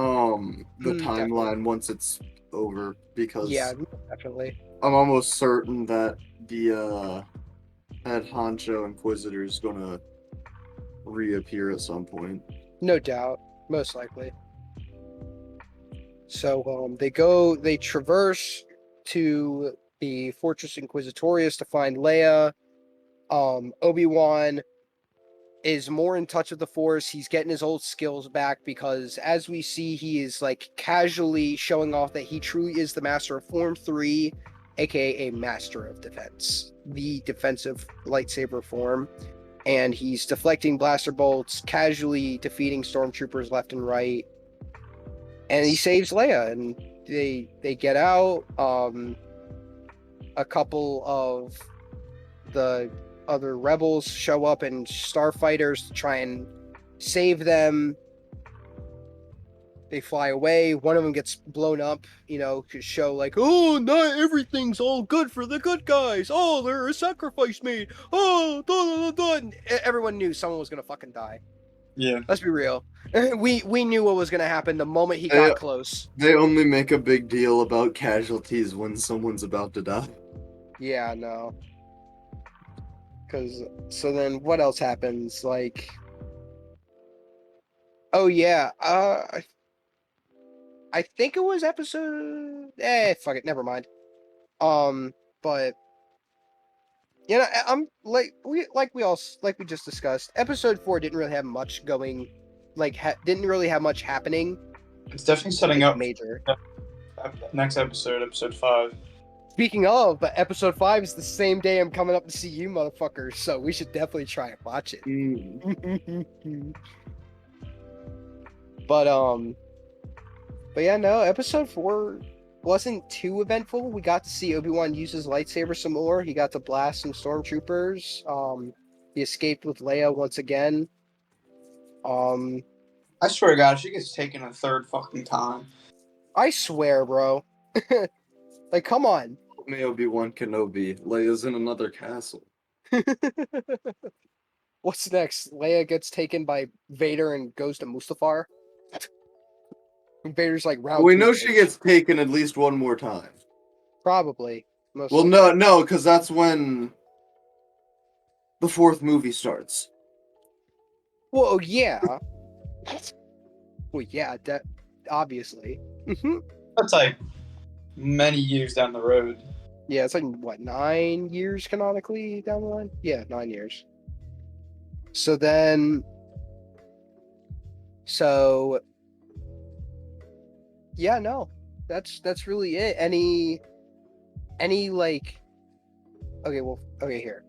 Speaker 3: timeline
Speaker 1: definitely.
Speaker 3: once it's over, because
Speaker 1: definitely.
Speaker 3: I'm almost certain that the head honcho Inquisitor is gonna reappear at some point.
Speaker 1: No doubt. Most likely. So they traverse to the Fortress Inquisitorius to find Leia. Obi-Wan is more in touch with the Force. He's getting his old skills back because, as we see, he is like casually showing off that he truly is the master of Form 3, aka a master of defense, the defensive lightsaber form. And he's deflecting blaster bolts, casually defeating stormtroopers left and right. And he saves Leia, and they get out. A couple of the other rebels show up and starfighters to try and save them. They fly away. One of them gets blown up, to show like, oh, not everything's all good for the good guys. Oh, there's a sacrifice made. Oh, da, da, da, da. And everyone knew someone was gonna fucking die.
Speaker 2: Yeah.
Speaker 1: Let's be real. We knew what was gonna happen the moment he got close.
Speaker 3: They only make a big deal about casualties when someone's about to die.
Speaker 1: Yeah, no. So then what else happens? Like, oh yeah, I think it was episode. Fuck it, never mind. But I'm like we just discussed. Episode 4 didn't really have much going, didn't really have much happening.
Speaker 2: It's definitely setting up
Speaker 1: major.
Speaker 2: Next episode, episode 5.
Speaker 1: Speaking of, but episode 5 is the same day I'm coming up to see you, motherfuckers. So we should definitely try and watch it. But yeah, no, episode 4 wasn't too eventful. We got to see Obi-Wan use his lightsaber some more. He got to blast some stormtroopers. He escaped with Leia once again.
Speaker 2: I swear to God, she gets taken a third fucking time.
Speaker 1: I swear, bro. Like, come on.
Speaker 3: May Obi-Wan Kenobi. Leia's in another castle.
Speaker 1: What's next? Leia gets taken by Vader and goes to Mustafar. And Vader's like round.
Speaker 3: We know she gets taken at least one more time.
Speaker 1: Probably.
Speaker 3: Well, no, because that's when the 4th movie starts.
Speaker 1: Well, yeah. Well, yeah, that obviously.
Speaker 2: That's like many years down the road.
Speaker 1: Yeah, it's like what, 9 years canonically down the line? Yeah, 9 years. So yeah, no. That's really it. Any like okay, here.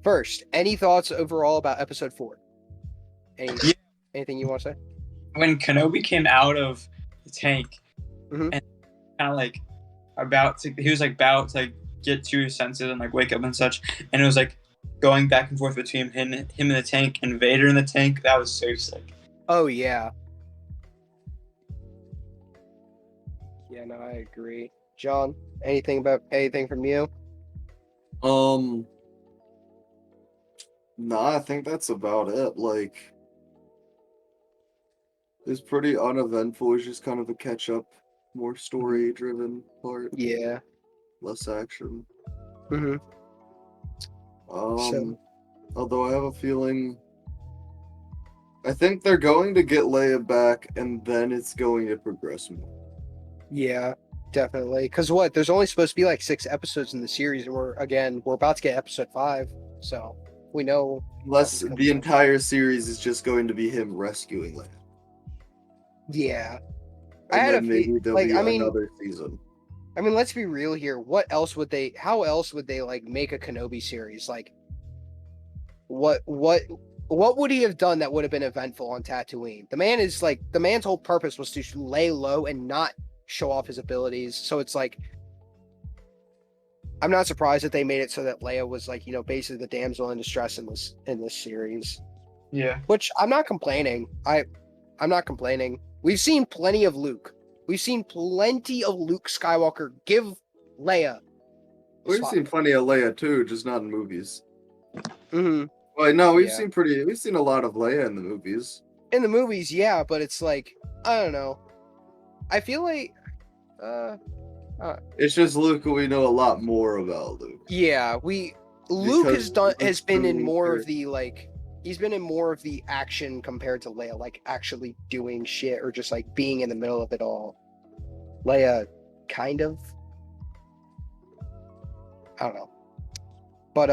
Speaker 1: First, any thoughts overall about episode 4? Anything you want to say?
Speaker 2: When Kenobi came out of the tank and kind of like he was like about to like get to his senses and like wake up and such, and it was like going back and forth between him in the tank and Vader in the tank. That was so sick.
Speaker 1: Oh yeah. Yeah, no, I agree. John, anything from you?
Speaker 3: Nah, I think that's about it. Like, it's pretty uneventful. It's just kind of a catch-up, more story-driven part.
Speaker 1: Yeah.
Speaker 3: Less action.
Speaker 1: So,
Speaker 3: Although I have a feeling, I think they're going to get Leia back, and then it's going to progress more.
Speaker 1: yeah, definitely. Because there's only supposed to be like 6 episodes in the series, and we're about to get episode 5, so we know.
Speaker 3: Unless the entire series is just going to be him rescuing Leia.
Speaker 1: Yeah.
Speaker 3: And then maybe there'll be another season.
Speaker 1: I mean, let's be real here. How else would they like make a Kenobi series? Like, what would he have done that would have been eventful on Tatooine? The man's whole purpose was to lay low and not show off his abilities. So it's like, I'm not surprised that they made it so that Leia was like, basically the damsel in distress in this series.
Speaker 2: Yeah.
Speaker 1: Which I'm not complaining. I'm not complaining. We've seen plenty of Luke. We've seen plenty of Luke Skywalker give Leia.
Speaker 3: We've seen plenty of Leia too, just not in movies.
Speaker 1: Mm-hmm.
Speaker 3: Well, no, we've seen a lot of Leia in the movies.
Speaker 1: In the movies, yeah, but it's like, I don't know. I feel like
Speaker 3: it's just Luke who we know a lot more about Luke.
Speaker 1: Yeah, Luke has been in more of the like, he's been in more of the action compared to Leia, like actually doing shit or just like being in the middle of it all. Leia, kind of. I don't know. But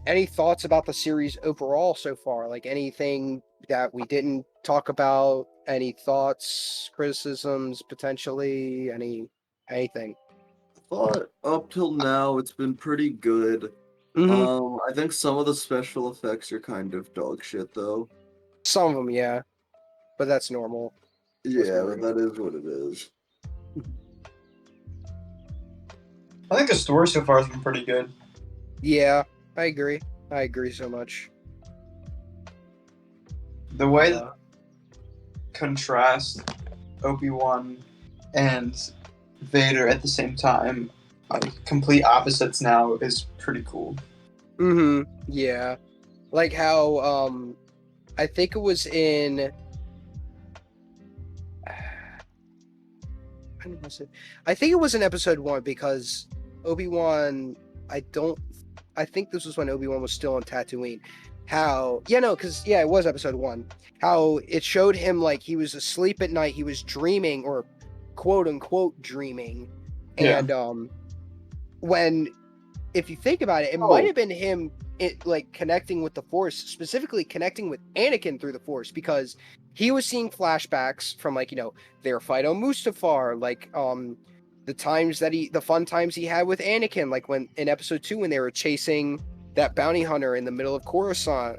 Speaker 1: any thoughts about the series overall so far? Like anything that we didn't talk about? Any thoughts, criticisms, potentially? Anything?
Speaker 3: I thought up till now it's been pretty good. I think some of the special effects are kind of dog shit though.
Speaker 1: Some of them, yeah. But that's normal.
Speaker 3: Yeah, but that is what it is.
Speaker 2: I think the story so far has been pretty good.
Speaker 1: Yeah, I agree. I agree so much.
Speaker 2: The way that contrast Obi-Wan and Vader at the same time, like complete opposites now, is pretty cool.
Speaker 1: Yeah. Like how I think it was in when was it? I think it was in episode 1 because Obi-Wan I think this was when Obi-Wan was still on Tatooine. It was episode 1. How it showed him like he was asleep at night, he was dreaming or quote unquote dreaming.
Speaker 2: Yeah.
Speaker 1: And when if you think about it, it might have been him like connecting with the Force, specifically connecting with Anakin through the Force, because he was seeing flashbacks from like, their fight on Mustafar, like the fun times he had with Anakin, like when in episode 2 when they were chasing that bounty hunter in the middle of Coruscant.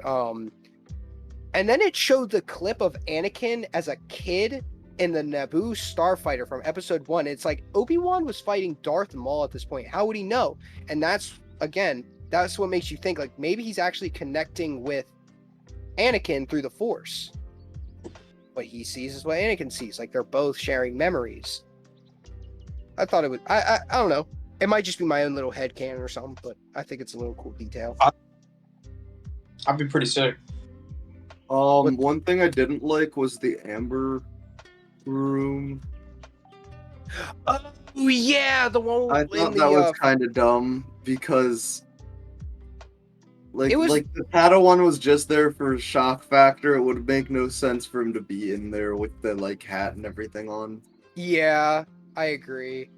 Speaker 1: And then it showed the clip of Anakin as a kid in the Naboo starfighter from episode 1. It's like Obi-Wan was fighting Darth Maul at this point. How would he know? And that's what makes you think like maybe he's actually connecting with Anakin through the Force. What he sees is what Anakin sees. Like they're both sharing memories. I thought it would. I don't know. It might just be my own little headcanon or something, but I think it's a little cool detail.
Speaker 2: I'd be pretty sick.
Speaker 3: One thing I didn't like was the Amber room.
Speaker 1: Oh yeah, the one.
Speaker 3: I thought that was kind of dumb because, like the Padawan was just there for shock factor. It would make no sense for him to be in there with the like hat and everything on.
Speaker 1: Yeah, I agree.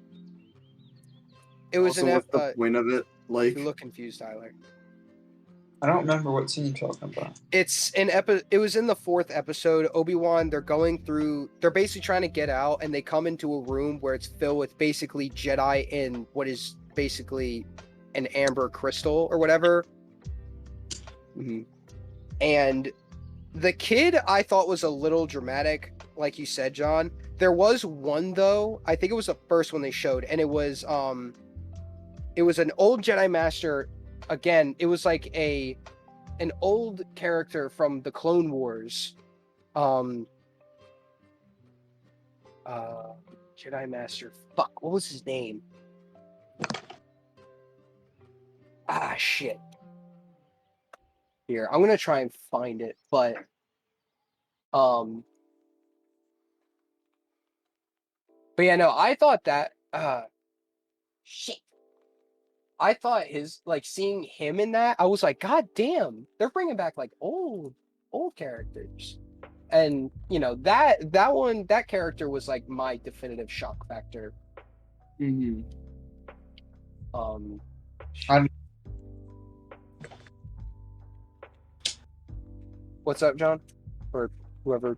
Speaker 1: It was
Speaker 3: also, what's the point of it? Like,
Speaker 1: you look confused, Tyler.
Speaker 2: I don't remember what scene you're talking about.
Speaker 1: It was in the 4th episode. Obi-Wan, they're basically trying to get out, and they come into a room where it's filled with basically Jedi in what is basically an amber crystal or whatever. And the kid I thought was a little dramatic, like you said, John. There was one though, I think it was the first one they showed, and it was an old Jedi Master. Again, it was like an old character from the Clone Wars. Jedi Master. Fuck, what was his name? Ah, shit. Here, I'm gonna try and find it, but yeah, no, I thought that shit. I thought seeing him in that, I was like, God damn, they're bringing back like old characters. And that character was like my definitive shock factor. What's up, John? Or whoever.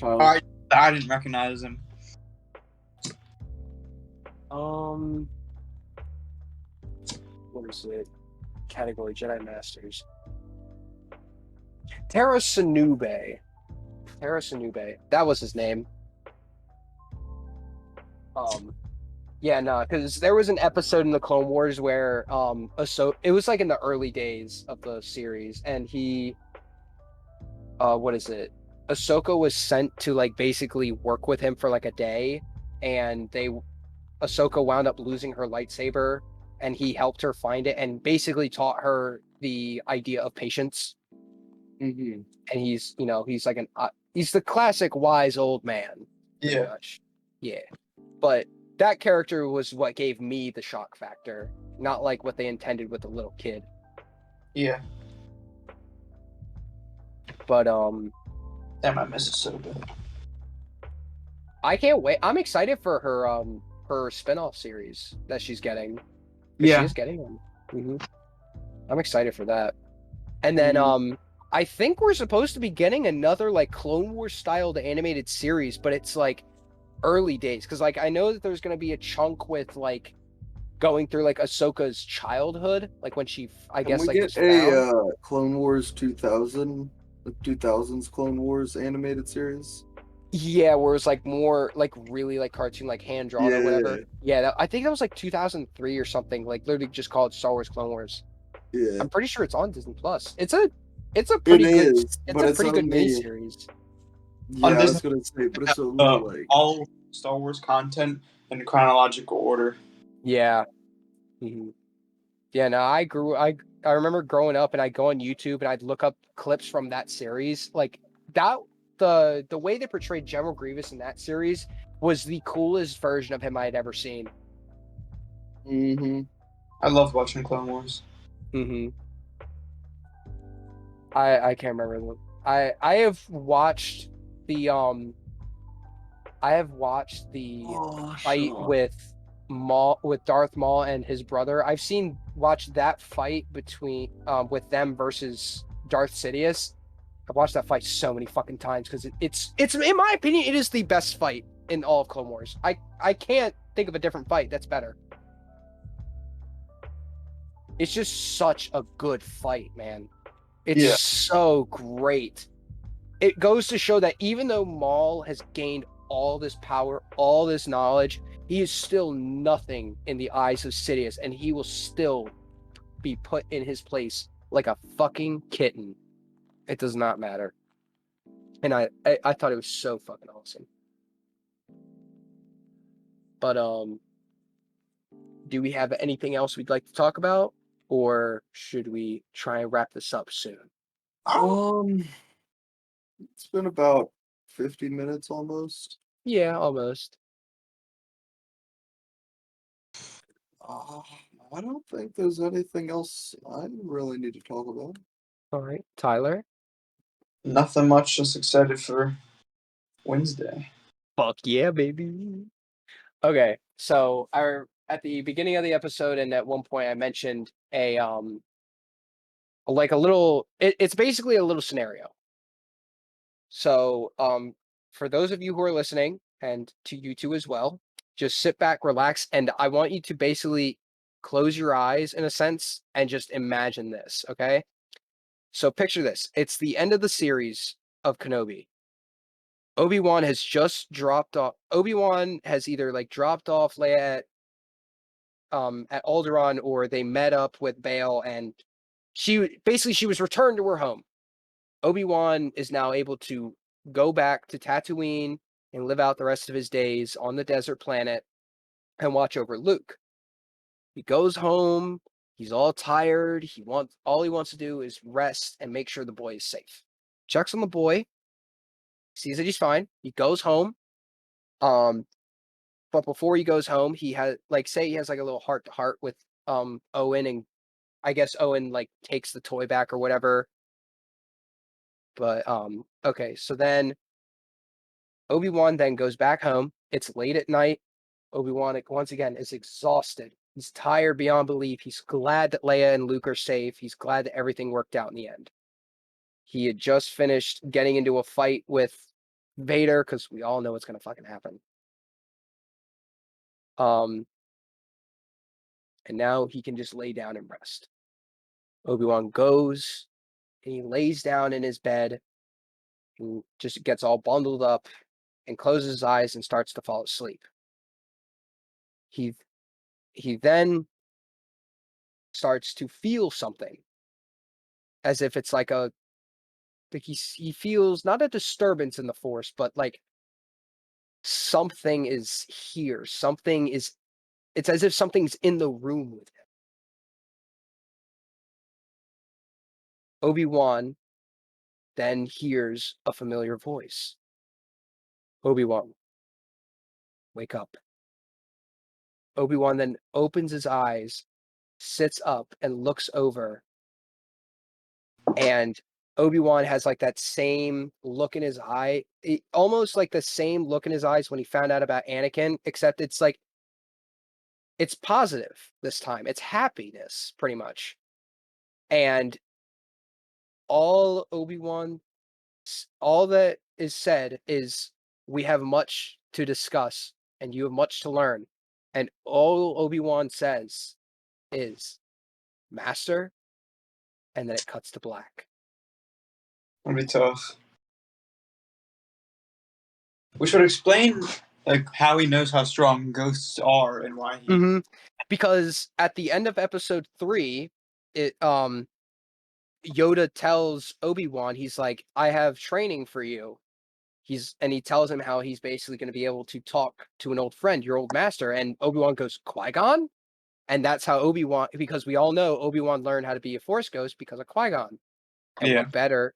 Speaker 2: I didn't recognize him.
Speaker 1: What is it? Category Jedi Masters. Tara Sinube. That was his name. Yeah, no, because there was an episode in the Clone Wars where it was like in the early days of the series, and Ahsoka was sent to like basically work with him for like a day, and Ahsoka wound up losing her lightsaber, and he helped her find it and basically taught her the idea of patience. And he's like he's the classic wise old man.
Speaker 2: Yeah.
Speaker 1: Much. Yeah. But that character was what gave me the shock factor, not like what they intended with the little kid.
Speaker 2: Yeah.
Speaker 1: But
Speaker 2: damn, I miss it so bad.
Speaker 1: I can't wait. I'm excited for her spin-off series that she's getting.
Speaker 2: Yeah.
Speaker 1: She is getting one. I'm excited for that. And then I think we're supposed to be getting another like Clone Wars styled animated series, but it's like early days, because like I know that there's going to be a chunk with like going through like Ahsoka's childhood, like when she
Speaker 3: get a Clone Wars 2000, 2000s Clone Wars animated series.
Speaker 1: Yeah, where it's like more like really like cartoon, like hand drawn or whatever. Yeah, I think that was like 2003 or something. Like literally just called Star Wars Clone Wars.
Speaker 3: Yeah.
Speaker 1: I'm pretty sure it's on Disney Plus. It's a
Speaker 3: It
Speaker 1: pretty good.
Speaker 3: is,
Speaker 1: It's
Speaker 3: but
Speaker 1: a
Speaker 3: it's
Speaker 1: pretty good
Speaker 3: only
Speaker 1: miniseries.
Speaker 3: yeah.
Speaker 2: On
Speaker 3: I was
Speaker 2: Disney,
Speaker 3: gonna say, but it's only like
Speaker 2: all Star Wars content in chronological order.
Speaker 1: Yeah. Mhm. Yeah. No, I remember growing up and I'd go on YouTube and I'd look up clips from that series. Like that the way they portrayed General Grievous in that series was the coolest version of him I had ever seen.
Speaker 2: I loved watching Clone Wars.
Speaker 1: Mm-hmm. I can't remember the I have watched the fight
Speaker 3: Shaw.
Speaker 1: with Maul with Darth Maul and his brother. I've watched that fight between with them versus Darth Sidious. I've watched that fight so many fucking times because it's in my opinion it is the best fight in all of Clone Wars. I can't think of a different fight that's better. It's just such a good fight, man. It's
Speaker 2: Yeah.
Speaker 1: so great. It goes to show that even though Maul has gained all this power, all this knowledge, he is still nothing in the eyes of Sidious, and he will still be put in his place like a fucking kitten. It does not matter. And I thought it was so fucking awesome. But do we have anything else we'd like to talk about? Or should we try and wrap this up soon?
Speaker 3: It's been about 50 minutes almost.
Speaker 1: Yeah, almost.
Speaker 3: Uh, I don't think there's anything else I really need to talk about.
Speaker 1: All right, Tyler.
Speaker 2: Nothing much. Just excited for Wednesday.
Speaker 1: Fuck yeah, baby. Okay, so at the beginning of the episode and at one point I mentioned a like a little it's basically a little scenario. So for those of you who are listening and to you two as well, just sit back, relax, and I want you to basically close your eyes in a sense and just imagine this, okay? So picture this. It's the end of the series of Kenobi. Obi-Wan has just dropped off. Obi-Wan has either like dropped off Leia at Alderaan, or they met up with Bail, and she was returned to her home. Obi-Wan is now able to go back to Tatooine and live out the rest of his days on the desert planet and watch over Luke. He goes home. He's all tired. All he wants to do is rest and make sure the boy is safe. Checks on the boy, sees that he's fine. He goes home. But before he goes home, he has say he has like a little heart to heart with Owen, and I guess Owen like takes the toy back or whatever. But okay, so then Obi-Wan then goes back home. It's late at night. Obi-Wan once again is exhausted. He's tired beyond belief. He's glad that Leia and Luke are safe. He's glad that everything worked out in the end. He had just finished getting into a fight with Vader because we all know what's gonna fucking happen. And now he can just lay down and rest. Obi-Wan goes and he lays down in his bed and just gets all bundled up and closes his eyes and starts to fall asleep. He then starts to feel something, as if it's like he feels not a disturbance in the force, but like something is here. It's as if something's in the room with him. Obi-Wan then hears a familiar voice. Obi-Wan, wake up. Obi-Wan then opens his eyes, sits up, and looks over. And Obi-Wan has like that same look in his eye, almost like the same look in his eyes when he found out about Anakin, except it's like, it's positive this time. It's happiness, pretty much. And all Obi-Wan, all that is said is, we have much to discuss and you have much to learn. And all Obi-Wan says is, Master, and then it cuts to black.
Speaker 2: It'll be tough. Which would explain like how he knows how strong ghosts are and why he.
Speaker 1: Because at the end of episode 3, Yoda tells Obi-Wan, he's like, I have training for you. And he tells him how he's basically going to be able to talk to an old friend, your old master. And Obi-Wan goes, Qui-Gon? And that's how Obi-Wan, because we all know Obi-Wan learned how to be a Force ghost because of Qui-Gon. And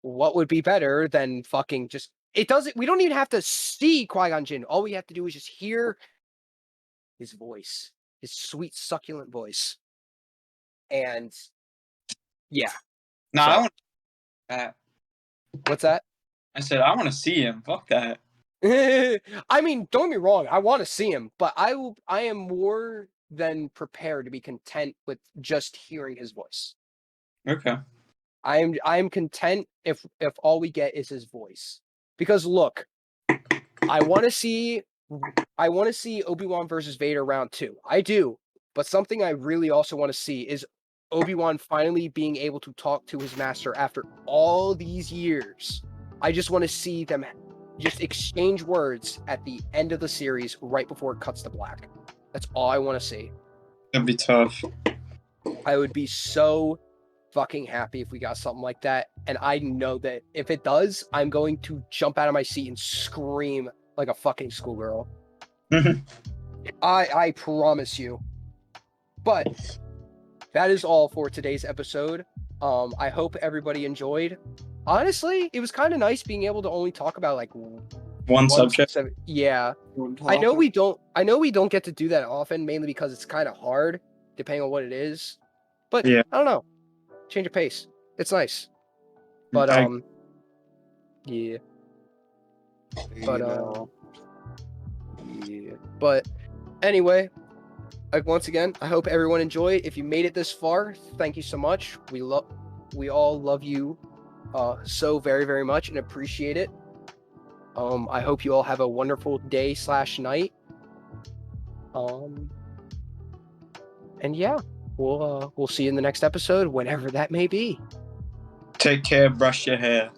Speaker 1: what would be better than fucking just, we don't even have to see Qui-Gon Jinn. All we have to do is just hear his voice, his sweet, succulent voice. And yeah.
Speaker 2: No, I want that.
Speaker 1: What's that?
Speaker 2: I said, I want to see him. Fuck that.
Speaker 1: I mean, don't get me wrong. I want to see him, but I am more than prepared to be content with just hearing his voice.
Speaker 2: Okay.
Speaker 1: I am content if all we get is his voice. Because look, I want to see Obi-Wan versus Vader round 2. I do. But something I really also want to see is Obi-Wan finally being able to talk to his master after all these years. I just want to see them just exchange words at the end of the series right before it cuts to black. That's all I want to see.
Speaker 2: That'd be tough.
Speaker 1: I would be so fucking happy if we got something like that. And I know that if it does, I'm going to jump out of my seat and scream like a fucking schoolgirl. I promise you. But that is all for today's episode. I hope everybody enjoyed. Honestly, it was kind of nice being able to only talk about like
Speaker 2: one subject.
Speaker 1: Yeah. I know we don't get to do that often, mainly because it's kind of hard depending on what it is. But yeah. I don't know. Change of pace. It's nice. But yeah. But yeah. But anyway, like once again, I hope everyone enjoyed. If you made it this far, thank you so much. We all love you so very, very much and appreciate it. I hope you all have a wonderful day/night. And yeah, we'll see you in the next episode, whenever that may be.
Speaker 2: Take care, brush your hair.